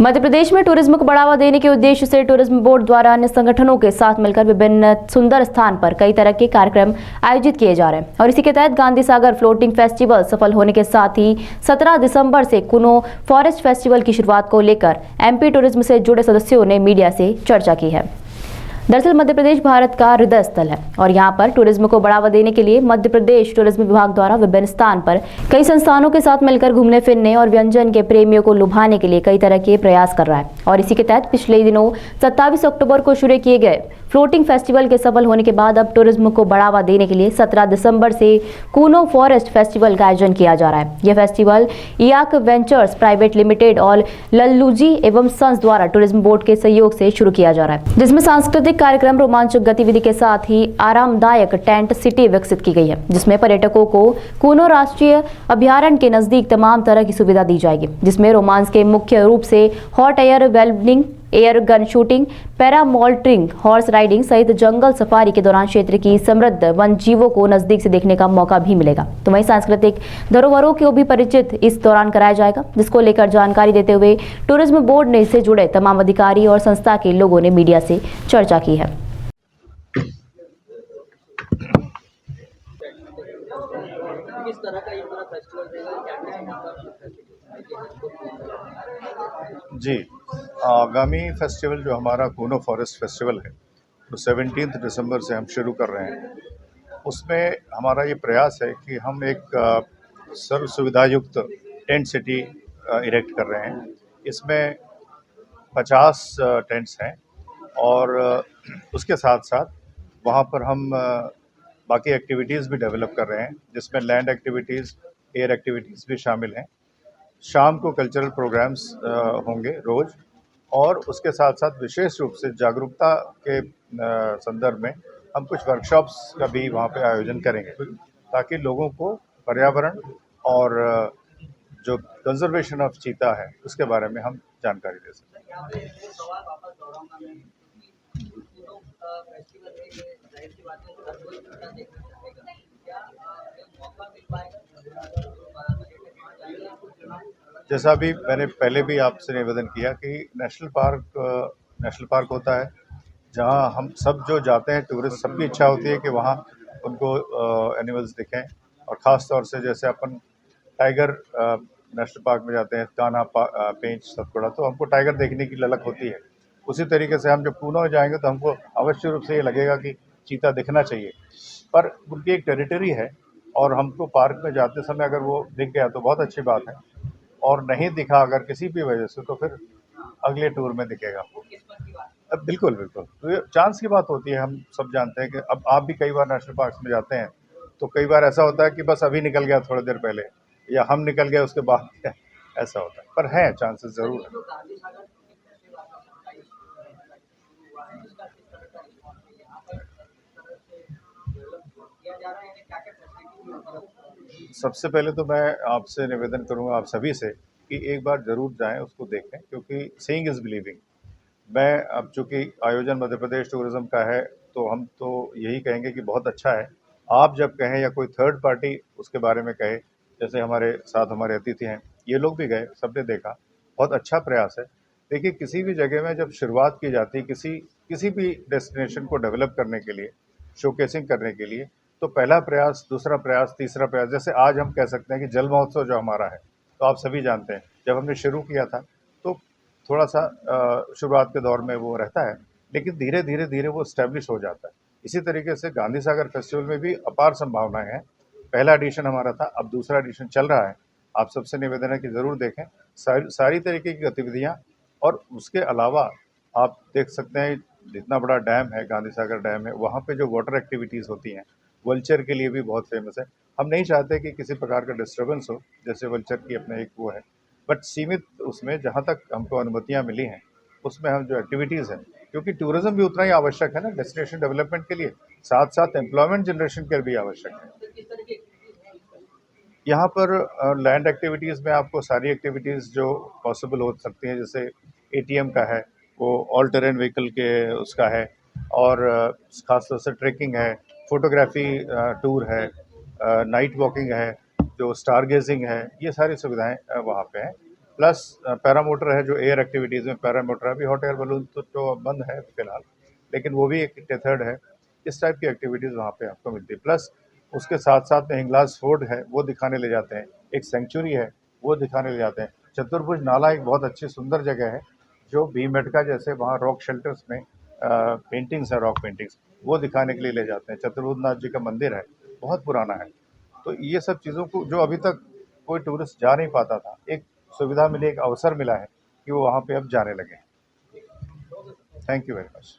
मध्य प्रदेश में टूरिज्म को बढ़ावा देने के उद्देश्य से टूरिज्म बोर्ड द्वारा अन्य संगठनों के साथ मिलकर विभिन्न सुंदर स्थान पर कई तरह के कार्यक्रम आयोजित किए जा रहे हैं और इसी के तहत गांधी सागर फ्लोटिंग फेस्टिवल सफल होने के साथ ही 17 दिसंबर से कुनो फॉरेस्ट फेस्टिवल की शुरुआत को लेकर एमपी टूरिज्म से जुड़े सदस्यों ने मीडिया से चर्चा की है। दरअसल मध्य प्रदेश भारत का हृदय स्थल है और यहाँ पर टूरिज्म को बढ़ावा देने के लिए मध्य प्रदेश टूरिज्म विभाग द्वारा विभिन्न स्थान पर कई संस्थानों के साथ मिलकर घूमने फिरने और व्यंजन के प्रेमियों को लुभाने के लिए कई तरह के प्रयास कर रहा है और इसी के तहत पिछले दिनों 27 अक्टूबर को शुरू किए गए फ्लोटिंग फेस्टिवल के सफल होने के बाद अब टूरिज्म को बढ़ावा देने के लिए 17 दिसंबर से कूनो फॉरेस्ट फेस्टिवल का आयोजन किया जा रहा है। यह फेस्टिवल इयाक वेंचर्स प्राइवेट लिमिटेड और लल्लूजी एवं सन्स द्वारा टूरिज्म बोर्ड के सहयोग से शुरू किया जा रहा है, जिसमें सांस्कृतिक कार्यक्रम, रोमांचक गतिविधि के साथ ही आरामदायक टेंट सिटी विकसित की गई है, जिसमें पर्यटकों को कूनो राष्ट्रीय अभ्यारण्य के नजदीक तमाम तरह की सुविधा दी जाएगी, जिसमें रोमांस के मुख्य रूप से hot air ballooning, air gun shooting, paramotoring, horse riding सहित जंगल सफारी के दौरान क्षेत्र की समृद्ध वन जीवों को नजदीक से देखने का मौका भी मिलेगा। तो वहीं सांस्कृतिक धरोहरों को भी परिचित इस दौरान कराया जाएगा, जिसको लेकर जानकारी देते हुए टूरिज्म बोर्ड ने इससे जुड़े तमाम अधिकारी और संस्था के लोगों ने मीडिया से चर्चा की है। किस तरह का ये पूरा फेस्टिवल रहेगा, क्या-क्या यहाँ पर जी, आगामी फेस्टिवल जो हमारा कूनो फॉरेस्ट फेस्टिवल है तो 17 दिसंबर से हम शुरू कर रहे हैं। उसमें हमारा ये प्रयास है कि हम एक सर्व सुविधा युक्त टेंट सिटी इरेक्ट कर रहे हैं। इसमें 50 टेंट्स हैं और उसके साथ साथ वहाँ पर हम बाकी एक्टिविटीज़ भी डेवलप कर रहे हैं, जिसमें लैंड एक्टिविटीज़, एयर एक्टिविटीज़ भी शामिल हैं। शाम को कल्चरल प्रोग्राम्स होंगे रोज़ और उसके साथ साथ विशेष रूप से जागरूकता के संदर्भ में हम कुछ वर्कशॉप्स का भी वहाँ पे आयोजन करेंगे, ताकि लोगों को पर्यावरण और जो कंजर्वेशन ऑफ चीता है उसके बारे में हम जानकारी दे सकें। जैसा अभी मैंने पहले भी आपसे निवेदन किया कि नेशनल पार्क होता है जहां हम सब जो जाते हैं टूरिस्ट, सबकी इच्छा होती है कि वहां उनको एनिमल्स दिखें और ख़ास तौर से जैसे अपन टाइगर नेशनल पार्क में जाते हैं, कान्हा, पेंच, सतपुड़ा, तो हमको टाइगर देखने की ललक होती है। उसी तरीके से हम जब कूनो जाएंगे तो हमको अवश्य रूप से ये लगेगा कि चीता दिखना चाहिए, पर उनकी एक टेरिटरी है और हमको पार्क में जाते समय अगर वो दिख गया तो बहुत अच्छी बात है, और नहीं दिखा अगर किसी भी वजह से तो फिर अगले टूर में दिखेगा। अब बिल्कुल तो ये चांस की बात होती है। हम सब जानते हैं कि अब आप भी कई बार नेशनल पार्क में जाते हैं तो कई बार ऐसा होता है कि बस अभी निकल गया थोड़ी देर पहले, या हम निकल गए उसके बाद ऐसा होता है, पर है चांसेस ज़रूर है। सबसे पहले तो मैं आपसे निवेदन करूंगा आप सभी से कि एक बार ज़रूर जाएं, उसको देखें, क्योंकि सीइंग इज़ बिलीविंग। मैं अब चूँकि आयोजन मध्य प्रदेश टूरिज़्म का है तो हम तो यही कहेंगे कि बहुत अच्छा है। आप जब कहें या कोई थर्ड पार्टी उसके बारे में कहे, जैसे हमारे साथ हमारे अतिथि हैं, ये लोग भी गए, सबने देखा, बहुत अच्छा प्रयास है। देखिए, किसी भी जगह में जब शुरुआत की जाती है किसी भी डेस्टिनेशन को डेवलप करने के लिए, शोकेसिंग करने के लिए, तो पहला प्रयास, दूसरा प्रयास, तीसरा प्रयास, जैसे आज हम कह सकते हैं कि जल महोत्सव जो हमारा है, तो आप सभी जानते हैं जब हमने शुरू किया था तो थोड़ा सा शुरुआत के दौर में वो रहता है, लेकिन धीरे वो इस्टेब्लिश हो जाता है। इसी तरीके से गांधी सागर फेस्टिवल में भी अपार संभावनाएं हैं। पहला एडिशन हमारा था, अब दूसरा एडिशन चल रहा है। आप सबसे निवेदन है कि ज़रूर देखें सारी तरीके की गतिविधियाँ, और उसके अलावा आप देख सकते हैं जितना बड़ा डैम है, गांधी सागर डैम है, वहाँ पे जो वाटर एक्टिविटीज़ होती हैं, वल्चर के लिए भी बहुत फेमस है। हम नहीं चाहते कि किसी प्रकार का डिस्टर्बेंस हो, जैसे वल्चर की अपने एक वो है, बट सीमित उसमें जहाँ तक हमको अनुमतियाँ मिली हैं उसमें हम जो एक्टिविटीज़ हैं, क्योंकि टूरिज़्म भी उतना ही आवश्यक है ना डेस्टिनेशन डेवलपमेंट के लिए, साथ साथ एम्प्लॉयमेंट जनरेशन के लिए भी आवश्यक है। यहाँ पर लैंड एक्टिविटीज़ में आपको सारी एक्टिविटीज़ जो पॉसिबल हो सकती हैं, जैसे एटीएम का है, वो ऑल टेरेन व्हीकल के उसका है, और ख़ास तौर से ट्रैकिंग है, फोटोग्राफी टूर है, नाइट वॉकिंग है, जो स्टार गेजिंग है, ये सारी सुविधाएं वहाँ पे हैं। प्लस पैरामोटर है, जो एयर एक्टिविटीज़ में पैरामोटर है। अभी हॉट एयर बलून तो बंद है फिलहाल, लेकिन वो भी एक टेथर्ड है। इस टाइप की एक्टिविटीज़ वहाँ पे आपको मिलती है। प्लस उसके साथ साथ में हिंगलाज फोर्ट है, वो दिखाने ले जाते हैं। एक सेंचुरी है, वो दिखाने ले जाते हैं। चतुर्भुज नाला एक बहुत अच्छी सुंदर जगह है, जो भीमबेटका जैसे वहाँ रॉक शेल्टर्स में पेंटिंग्स है, रॉक पेंटिंग्स, वो दिखाने के लिए ले जाते हैं। चतुर्भुजनाथ जी का मंदिर है, बहुत पुराना है। तो ये सब चीज़ों को जो अभी तक कोई टूरिस्ट जा नहीं पाता था, एक सुविधा मिली, एक अवसर मिला है कि वो वहाँ पे अब जाने लगे। Thank you very much.